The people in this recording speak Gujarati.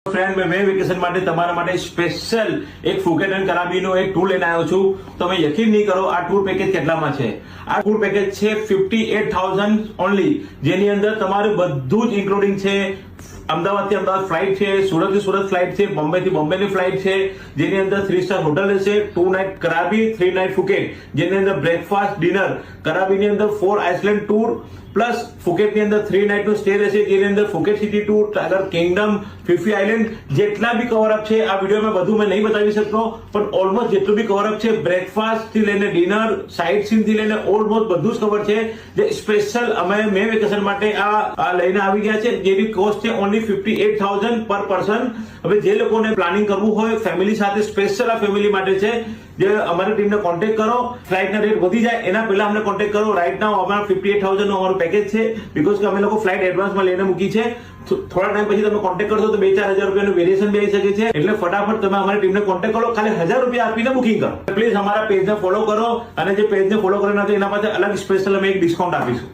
ફ્રેન્ડ મેં વેકેશન માટે તમારા માટે સ્પેશિયલ એક ફુકેટ એન્ડ કરાબીનો એક ટૂર લઈને આવ્યો છું. તમે યકીન નહીં કરો આ ટૂર પેકેજ કેટલામાં છે. આ ટૂર પેકેજ છે 58,000 ઓનલી, જેની અંદર તમારું બધું જ ઇન્ક્લુડિંગ છે. અમદાવાદથી અમદાવાદ ફ્લાઇટ છે, સુરતથી સુરત ફ્લાઇટ છે, બોમ્બેથી બોમ્બેની ફ્લાઇટ છે, જેની અંદર 3 સ્ટાર હોટલ રહેશે, 2 નાઇટ કરાબી, 3 નાઇટ ફુકેટ, જેની અંદર બ્રેકફાસ્ટ, ડિનર, કરાબીની અંદર 4 આઇસલેન્ડ ટૂર પ્લસ ફુકેટની અંદર 3 નાઇટ નો સ્ટે રહેશે, જેની અંદર Phuket city tour, tiger Kingdom, ફિફી island, જેટલા બી કવર અપ છે આ વિડીયોમાં બધું મેં નહીં બતાવી શકતો, પણ ઓલમોસ્ટ જેટલું બી કવર અપ છે, બ્રેકફાસ્ટ થી લઈને ડિનર, સાઇટ સીન થી લઈને ઓલમોસ્ટ બધું જ કવર છે, જે સ્પેશિયલ અમે મે વેકેશન માટે આ લઈને આવી ગયા છે, જેની કોસ્ટ છે ઓનલી 58,000 પર પર્સન. હવે જે લોકોને પ્લાનિંગ કરવું હોય ફેમિલી સાથે, સ્પેશિયલ આ ફેમિલી માટે છે, જે અમારી ટીમને કોન્ટેક્ટ કરો. ફ્લાઇટના રેટ વધી જાય એના પહેલા અમને કોન્ટેક્ટ કરો. રાઈટ નાઉ અમારા 58,000 નું અમારું પેકેજ છે, બીકોઝ કે અમે લોકો ફ્લાઇટ એડવાન્સમાં લઈને મૂકી છે. થોડા ટાઈમ પછી તમે કોન્ટેક્ટ કરશો તો 2-4 હજાર રૂપિયાનું વેરિએશન બી આવી શકે છે. એટલે ફટાફટ તમે અમારી ટીમને કોન્ટેક્ટ કરો, ખાલી 1,000 રૂપિયા આપીને બુકિંગ કરો. પ્લીઝ અમારા પેજને ફોલો કરો, અને જે પેજને ફોલો કરી નથી એના પાસે અલગ સ્પેશિયલ અમે એક ડિસ્કાઉન્ટ આપીશું.